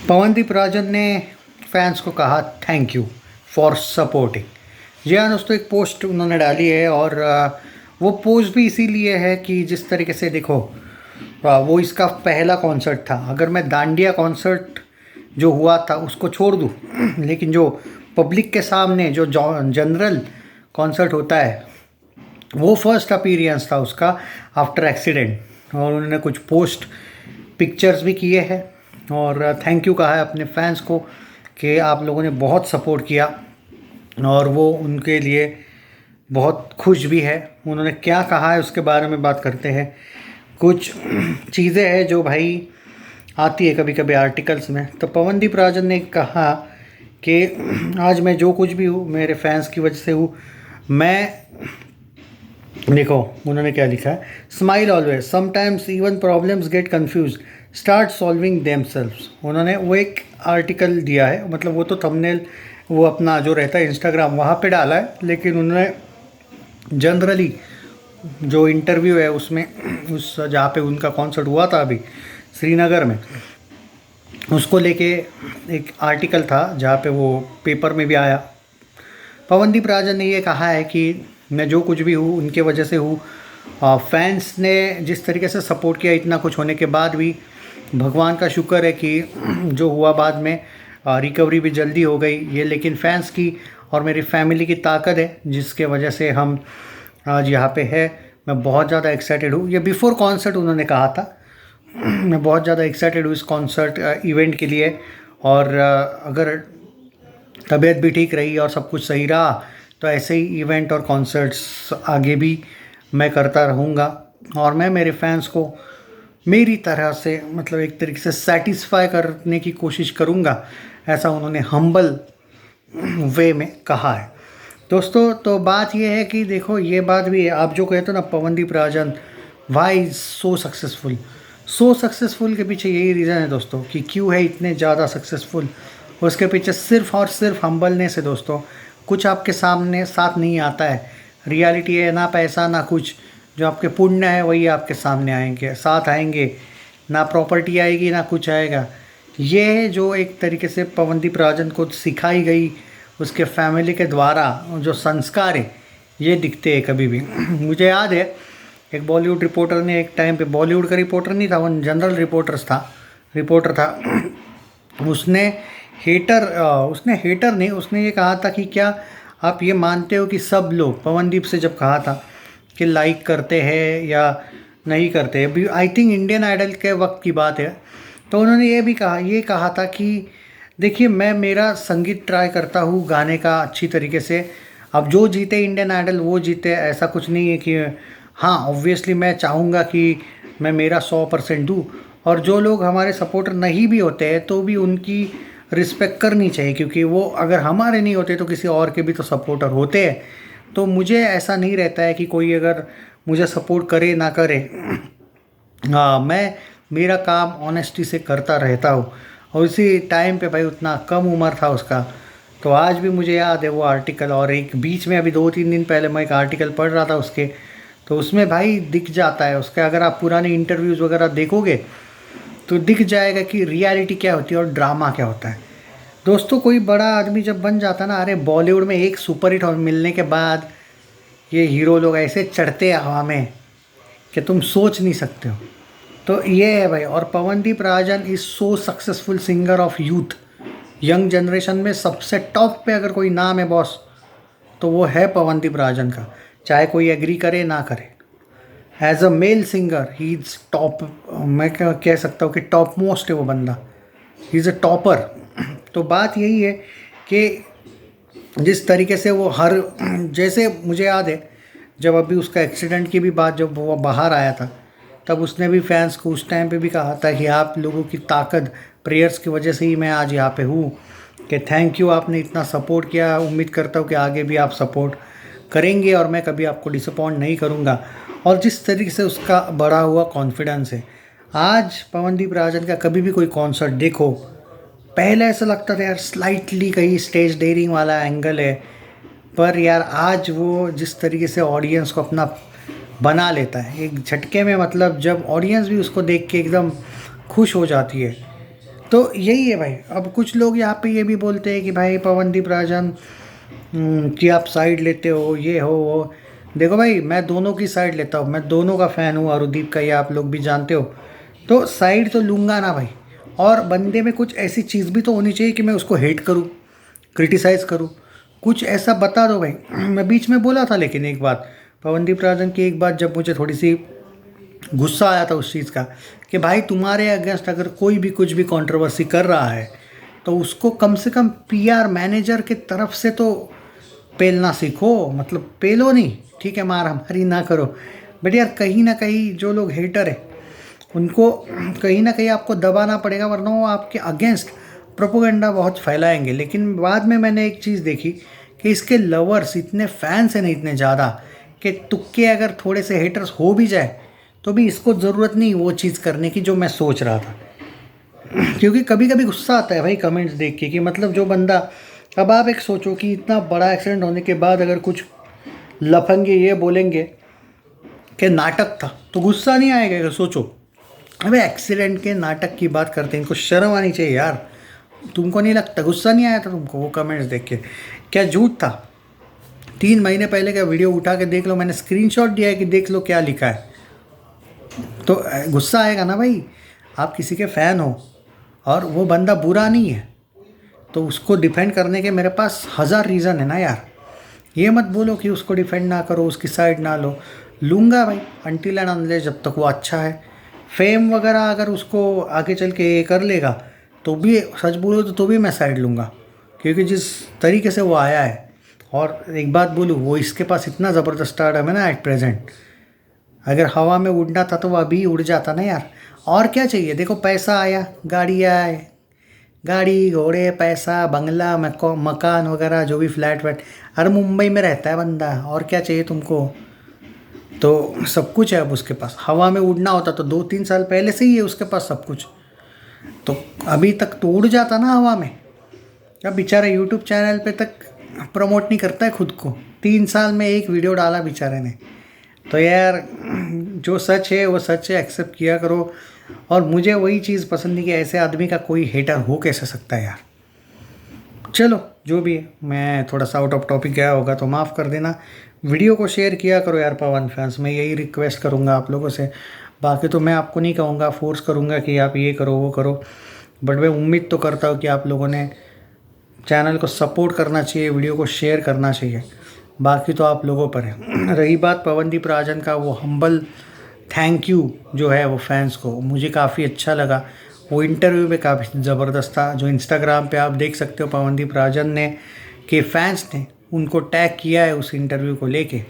पवनदीप राजन ने फैंस को कहा थैंक यू फॉर सपोर्टिंग। जी हाँ दोस्तों, एक पोस्ट उन्होंने डाली है और वो पोस्ट भी इसीलिए है कि जिस तरीके से देखो, वो इसका पहला कॉन्सर्ट था। अगर मैं दांडिया कॉन्सर्ट जो हुआ था उसको छोड़ दूँ लेकिन जो पब्लिक के सामने जो जनरल कॉन्सर्ट होता है वो फर्स्ट अपीयरेंस था उसका आफ्टर एक्सीडेंट। और उन्होंने कुछ पोस्ट पिक्चर्स भी किए हैं और थैंक यू कहा है अपने फैंस को कि आप लोगों ने बहुत सपोर्ट किया और वो उनके लिए बहुत खुश भी है। उन्होंने क्या कहा है उसके बारे में बात करते हैं। कुछ चीज़ें हैं जो भाई आती है कभी कभी आर्टिकल्स में। तो पवनदीप राजन ने कहा कि आज मैं जो कुछ भी हूँ मेरे फैंस की वजह से हूँ। मैं देखो उन्होंने क्या लिखा है, smile always sometimes even problems get confuse start solving themselves. उन्होंने वो एक आर्टिकल दिया है, मतलब वो तो थंबनेल वो अपना जो रहता है इंस्टाग्राम वहाँ पे डाला है, लेकिन उन्होंने जनरली जो इंटरव्यू है उसमें उस जहाँ पे उनका कॉन्सर्ट हुआ था अभी श्रीनगर में, उसको लेके एक आर्टिकल था जहाँ पे वो पेपर में भी आया। पवनदीप राजन ने ये कहा है कि मैं जो कुछ भी हूँ उनके वजह से हूँ। फैंस ने जिस तरीके से सपोर्ट किया इतना कुछ होने के बाद भी भगवान का शुक्र है कि जो हुआ बाद में रिकवरी भी जल्दी हो गई ये, लेकिन फैंस की और मेरी फैमिली की ताकत है जिसके वजह से हम आज यहाँ पे है। मैं बहुत ज़्यादा एक्साइटेड हूँ, ये बिफोर कॉन्सर्ट उन्होंने कहा था। मैं बहुत ज़्यादा एक्साइटेड हूँ इस कॉन्सर्ट इवेंट के लिए और अगर तबीयत भी ठीक रही और सब कुछ सही रहा तो ऐसे ही इवेंट और कॉन्सर्ट्स आगे भी मैं करता रहूँगा और मैं मेरे फैंस को मेरी तरह से मतलब एक तरीके से सेटिस्फाई करने की कोशिश करूँगा, ऐसा उन्होंने हम्बल वे में कहा है। दोस्तों तो बात ये है कि देखो ये बात भी है, आप जो कहते हो ना Pawandeep Rajan Y is so successful के पीछे यही रीज़न है दोस्तों कि क्यों है इतने ज़्यादा सक्सेसफुल। उसके पीछे सिर्फ और सिर्फ हम्बलनेस है दोस्तों। कुछ आपके सामने साथ नहीं आता है, रियलिटी है ना पैसा ना कुछ, जो आपके पुण्य है वही आपके सामने आएंगे साथ आएंगे, ना प्रॉपर्टी आएगी ना कुछ आएगा। ये है जो एक तरीके से पवनदीप राजन को सिखाई गई उसके फैमिली के द्वारा जो संस्कार है ये दिखते हैं कभी भी। मुझे याद है एक बॉलीवुड रिपोर्टर ने एक टाइम पे, बॉलीवुड का रिपोर्टर नहीं था वो जनरल रिपोर्टर था, उसने हेटर नहीं, उसने ये कहा था कि क्या आप ये मानते हो कि सब लोग पवनदीप से जब कहा था कि लाइक करते हैं या नहीं करते, अभी आई थिंक इंडियन आइडल के वक्त की बात है, तो उन्होंने ये कहा था कि देखिए मैं मेरा संगीत ट्राई करता हूँ गाने का अच्छी तरीके से, अब जो जीते इंडियन आइडल वो जीते, ऐसा कुछ नहीं है कि हाँ ऑब्वियसली मैं चाहूँगा कि मैं मेरा 100% दूँ और जो लोग हमारे सपोर्टर नहीं भी होते हैं तो भी उनकी रिस्पेक्ट करनी चाहिए, क्योंकि वो अगर हमारे नहीं होते तो किसी और के भी तो सपोर्टर होते हैं। तो मुझे ऐसा नहीं रहता है कि कोई अगर मुझे सपोर्ट करे ना करे, हाँ मैं मेरा काम ऑनेस्टी से करता रहता हूँ। और उसी टाइम पे भाई उतना कम उम्र था उसका, तो आज भी मुझे याद है वो आर्टिकल। और एक बीच में अभी 2-3 दिन पहले मैं एक आर्टिकल पढ़ रहा था उसके, तो उसमें भाई दिख जाता है उसके, अगर आप पुराने इंटरव्यूज़ वगैरह देखोगे तो दिख जाएगा कि रियलिटी क्या होती है और ड्रामा क्या होता है। दोस्तों कोई बड़ा आदमी जब बन जाता है ना, अरे बॉलीवुड में एक सुपरहिट मिलने के बाद ये हीरो लोग ऐसे चढ़ते हैं हवा में कि तुम सोच नहीं सकते हो। तो ये है भाई, और Pawandeep Rajan is so successful singer of youth. Young generation में सबसे टॉप पे अगर कोई नाम है बॉस तो वो है पवनदीप राजन का, चाहे कोई एग्री करे ना करे। As a male singer he is top, मैं कह सकता हूँ कि टॉप मोस्ट है वो बंदा, ही इज़ अ टॉपर। तो बात यही है कि जिस तरीके से वो हर, जैसे मुझे याद है जब अभी उसका एक्सीडेंट की भी बात जब वो बाहर आया था तब उसने भी फैंस को उस टाइम पे भी कहा था कि आप लोगों की ताकत प्रेयर्स की वजह से ही मैं आज यहाँ पे हूँ, कि थैंक यू आपने इतना सपोर्ट किया, उम्मीद करता हूँ कि आगे भी आप सपोर्ट करेंगे और मैं कभी आपको डिसअपॉइंट नहीं करूँगा। और जिस तरीके से उसका बढ़ा हुआ कॉन्फिडेंस है, आज पवनदीप राजन का कभी भी कोई कॉन्सर्ट देखो, पहले ऐसा लगता था यार स्लाइटली कहीं स्टेज डेयरिंग वाला एंगल है, पर यार आज वो जिस तरीके से ऑडियंस को अपना बना लेता है एक झटके में, मतलब जब ऑडियंस भी उसको देख के एकदम खुश हो जाती है तो यही है भाई। अब कुछ लोग यहाँ पे ये भी बोलते हैं कि भाई पवनदीप राजन कि आप साइड लेते हो, ये हो वो। देखो भाई, मैं दोनों की साइड लेता हूँ, मैं दोनों का फ़ैन हूँ, अरुदीप का, ये आप लोग भी जानते हो। तो साइड तो लूँगा ना भाई। और बंदे में कुछ ऐसी चीज़ भी तो होनी चाहिए कि मैं उसको हेट करूँ, क्रिटिसाइज़ करूँ। कुछ ऐसा बता दो भाई। मैं बीच में बोला था लेकिन एक बात, पवनदीप राजन की एक बात, जब मुझे थोड़ी सी गुस्सा आया था उस चीज़ का, कि भाई तुम्हारे अगेंस्ट अगर कोई भी कुछ भी कंट्रोवर्सी कर रहा है तो उसको कम से कम पीआर मैनेजर के तरफ से तो पेलना सीखो। मतलब पेलो नहीं, ठीक है, मार हमारी ना करो, बट यार कहीं ना कहीं जो लोग हेटर है उनको कहीं ना कहीं आपको दबाना पड़ेगा, वरना वो आपके अगेंस्ट प्रोपोगंडा बहुत फैलाएंगे। लेकिन बाद में मैंने एक चीज़ देखी कि इसके लवर्स इतने फैंस हैं ना, इतने ज़्यादा, कि तुक्के अगर थोड़े से हेटर्स हो भी जाए तो भी इसको ज़रूरत नहीं वो चीज़ करने की जो मैं सोच रहा था। क्योंकि कभी कभी गुस्सा आता है भाई कमेंट्स देख के, कि मतलब जो बंदा, अब आप एक सोचो कि इतना बड़ा एक्सीडेंट होने के बाद अगर कुछ लफंगे ये बोलेंगे कि नाटक था, तो गुस्सा नहीं आएगा? अगर सोचो, अबे एक्सीडेंट के नाटक की बात करते हैं, इनको शर्म आनी चाहिए यार। तुमको नहीं लगता गुस्सा नहीं आया था तुमको वो कमेंट्स देख के? क्या झूठ था? 3 महीने पहले का वीडियो उठा के देख लो, मैंने स्क्रीनशॉट दिया है कि देख लो क्या लिखा है। तो गुस्सा आएगा ना भाई। आप किसी के फ़ैन हो और वो बंदा बुरा नहीं है, तो उसको डिफेंड करने के मेरे पास 1000 रीज़न है ना यार। ये मत बोलो कि उसको डिफेंड ना करो, उसकी साइड ना लो। लूँगा भाई अनटिल एंड अनलेस जब तक वो अच्छा है। फेम वगैरह अगर उसको आगे चल के ये कर लेगा तो भी, सच बोलो तो भी मैं साइड लूँगा, क्योंकि जिस तरीके से वो आया है। और एक बात बोलूँ, वो इसके पास इतना ज़बरदस्त स्टारडम है ना एट प्रेजेंट, अगर हवा में उड़ना था तो वो अभी उड़ जाता ना यार। और क्या चाहिए? देखो पैसा आया, गाड़ी आए, गाड़ी घोड़े पैसा बंगला मकान वगैरह जो भी फ्लैट वैट, हर मुंबई में रहता है बंदा, और क्या चाहिए तुमको? तो सब कुछ है अब उसके पास। हवा में उड़ना होता तो 2-3 साल पहले से ही है उसके पास सब कुछ, तो अभी तक तो उड़ जाता ना हवा में। अब बेचारा यूट्यूब चैनल पे तक प्रमोट नहीं करता है खुद को, 3 साल में एक वीडियो डाला बेचारे ने। तो यार जो सच है वो सच है, एक्सेप्ट किया करो। और मुझे वही चीज़ पसंद नहीं कि ऐसे आदमी का कोई हेटर हो कैसे सकता है यार। चलो जो भी है, मैं थोड़ा सा आउट ऑफ टॉपिक गया होगा तो माफ़ कर देना। वीडियो को शेयर किया करो यार पवन फैंस, मैं यही रिक्वेस्ट करूँगा आप लोगों से। बाकी तो मैं आपको नहीं कहूँगा, फोर्स करूँगा कि आप ये करो वो करो, बट मैं उम्मीद तो करता हूँ कि आप लोगों ने चैनल को सपोर्ट करना चाहिए, वीडियो को शेयर करना चाहिए। बाकी तो आप लोगों पर है। रही बात पवनदीप राजन का, वो हम्बल थैंक यू जो है वो फैंस को, मुझे काफ़ी अच्छा लगा। वो इंटरव्यू में काफ़ी ज़बरदस्त था, जो इंस्टाग्राम पे आप देख सकते हो पवनदीप राजन ने, के फैंस ने उनको टैग किया है उस इंटरव्यू को लेके।